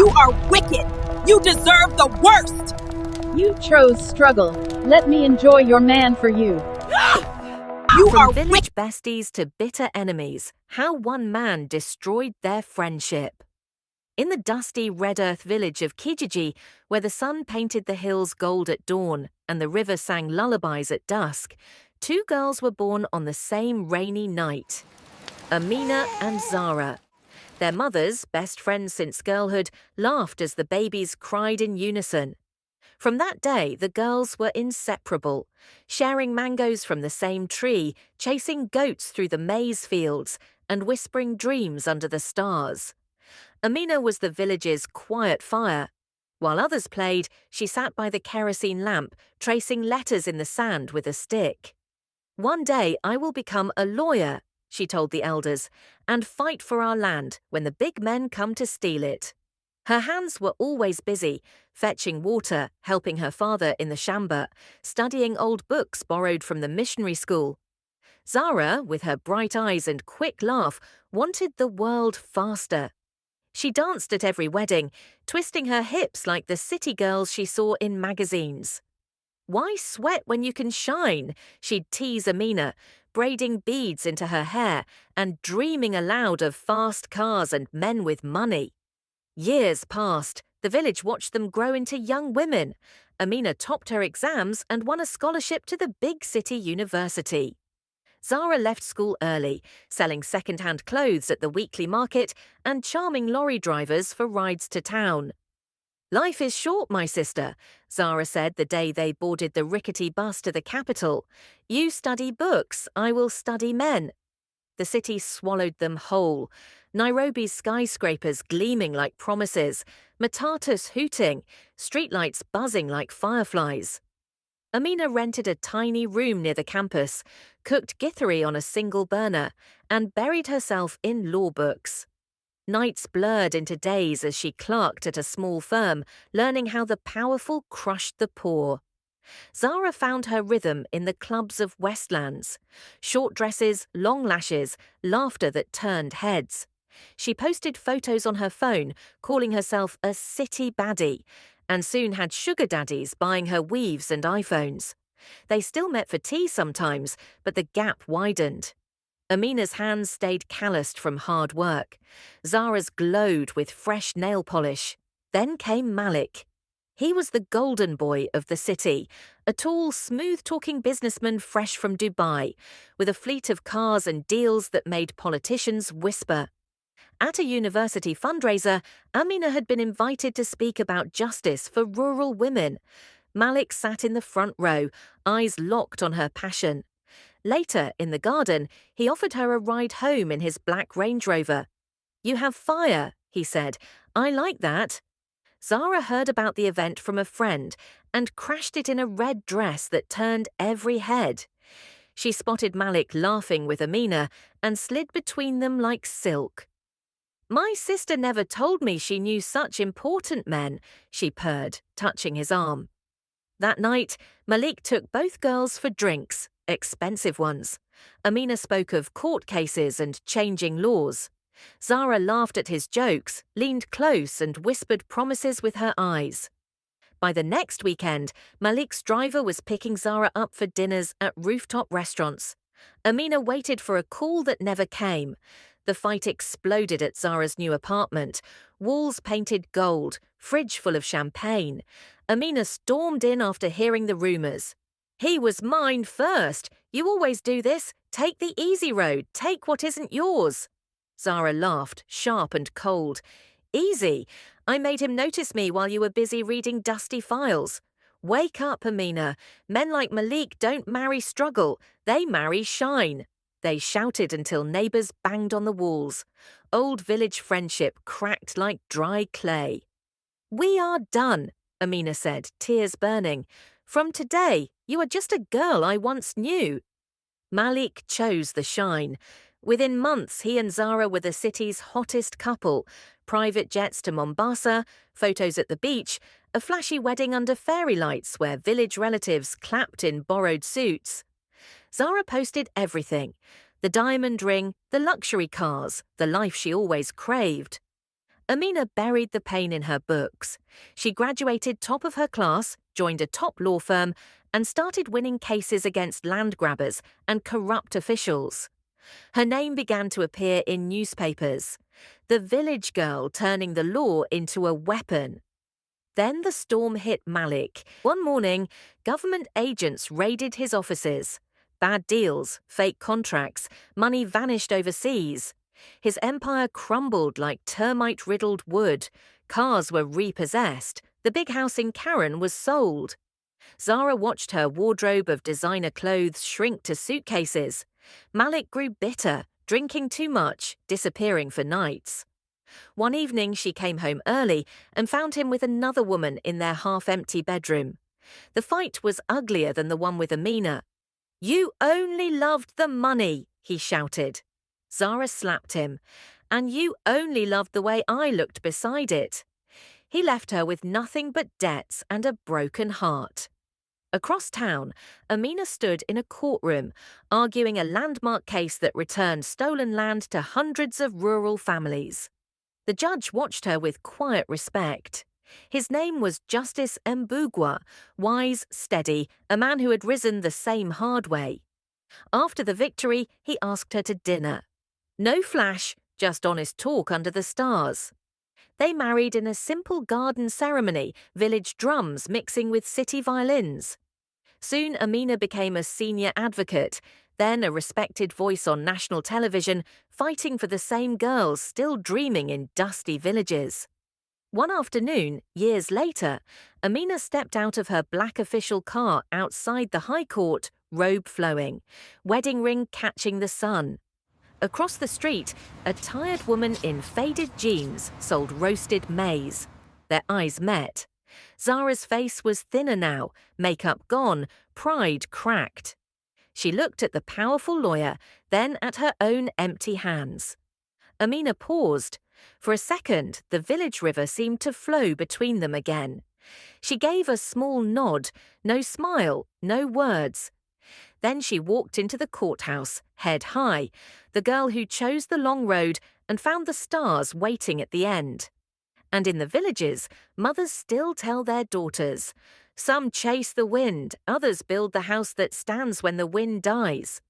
You are wicked. You deserve the worst. You chose struggle. Let me enjoy your man for you. From village besties to bitter enemies, how one man destroyed their friendship. In the dusty Red Earth village of Kijiji, where the sun painted the hills gold at dawn and the river sang lullabies at dusk, two girls were born on the same rainy night. Amina and Zara. Their mothers, best friends since girlhood, laughed as the babies cried in unison. From that day, the girls were inseparable, sharing mangoes from the same tree, chasing goats through the maize fields, and whispering dreams under the stars. Amina was the village's quiet fire. While others played, she sat by the kerosene lamp, tracing letters in the sand with a stick. "One day I will become a lawyer," she told the elders, "and fight for our land when the big men come to steal it." Her hands were always busy, fetching water, helping her father in the shamba, studying old books borrowed from the missionary school. Zara, with her bright eyes and quick laugh, wanted the world faster. She danced at every wedding, twisting her hips like the city girls she saw in magazines. "Why sweat when you can shine?" she'd tease Amina, braiding beads into her hair and dreaming aloud of fast cars and men with money. Years passed. The village watched them grow into young women. Amina topped her exams and won a scholarship to the big city university. Zara left school early, selling second-hand clothes at the weekly market and charming lorry drivers for rides to town. "Life is short, my sister," Zara said the day they boarded the rickety bus to the capital. "You study books, I will study men." The city swallowed them whole. Nairobi's skyscrapers gleaming like promises, matatus hooting, streetlights buzzing like fireflies. Amina rented a tiny room near the campus, cooked githeri on a single burner, and buried herself in law books. Nights blurred into days as she clerked at a small firm, learning how the powerful crushed the poor. Zara found her rhythm in the clubs of Westlands. Short dresses, long lashes, laughter that turned heads. She posted photos on her phone, calling herself a city baddie, and soon had sugar daddies buying her weaves and iPhones. They still met for tea sometimes, but the gap widened. Amina's hands stayed calloused from hard work. Zara's glowed with fresh nail polish. Then came Malik. He was the golden boy of the city, a tall, smooth-talking businessman fresh from Dubai, with a fleet of cars and deals that made politicians whisper. At a university fundraiser, Amina had been invited to speak about justice for rural women. Malik sat in the front row, eyes locked on her passion. Later, in the garden, he offered her a ride home in his black Range Rover. "You have fire," he said. "I like that." Zara heard about the event from a friend and crashed it in a red dress that turned every head. She spotted Malik laughing with Amina and slid between them like silk. "My sister never told me she knew such important men," she purred, touching his arm. That night, Malik took both girls for drinks, expensive ones. Amina spoke of court cases and changing laws. Zara laughed at his jokes, leaned close and whispered promises with her eyes. By the next weekend, Malik's driver was picking Zara up for dinners at rooftop restaurants. Amina waited for a call that never came. The fight exploded at Zara's new apartment. Walls painted gold, fridge full of champagne. Amina stormed in after hearing the rumors. "He was mine first. You always do this. Take the easy road. Take what isn't yours." Zara laughed, sharp and cold. "Easy? I made him notice me while you were busy reading dusty files. Wake up, Amina. Men like Malik don't marry struggle. They marry shine." They shouted until neighbors banged on the walls. Old village friendship cracked like dry clay. "We are done," Amina said, tears burning. "From today, you are just a girl I once knew." Malik chose the shine. Within months, he and Zara were the city's hottest couple. Private jets to Mombasa, photos at the beach, a flashy wedding under fairy lights where village relatives clapped in borrowed suits. Zara posted everything: the diamond ring, the luxury cars, the life she always craved. Amina buried the pain in her books. She graduated top of her class, joined a top law firm, and started winning cases against land grabbers and corrupt officials. Her name began to appear in newspapers. The village girl turning the law into a weapon. Then the storm hit Malik. One morning, government agents raided his offices. Bad deals, fake contracts, money vanished overseas. His empire crumbled like termite-riddled wood. Cars were repossessed. The big house in Karen was sold. Zara watched her wardrobe of designer clothes shrink to suitcases. Malik grew bitter, drinking too much, disappearing for nights. One evening she came home early and found him with another woman in their half-empty bedroom. The fight was uglier than the one with Amina. "You only loved the money," he shouted. Zara slapped him. "And you only loved the way I looked beside it." He left her with nothing but debts and a broken heart. Across town, Amina stood in a courtroom, arguing a landmark case that returned stolen land to hundreds of rural families. The judge watched her with quiet respect. His name was Justice Mbugua, wise, steady, a man who had risen the same hard way. After the victory, he asked her to dinner. No flash, just honest talk under the stars. They married in a simple garden ceremony, village drums mixing with city violins. Soon Amina became a senior advocate, then a respected voice on national television, fighting for the same girls still dreaming in dusty villages. One afternoon, years later, Amina stepped out of her black official car outside the High Court, robe flowing, wedding ring catching the sun. Across the street, a tired woman in faded jeans sold roasted maize. Their eyes met. Zara's face was thinner now, makeup gone, pride cracked. She looked at the powerful lawyer, then at her own empty hands. Amina paused. For a second, the village river seemed to flow between them again. She gave a small nod, no smile, no words. Then she walked into the courthouse, head high, the girl who chose the long road and found the stars waiting at the end. And in the villages, mothers still tell their daughters, "Some chase the wind, others build the house that stands when the wind dies."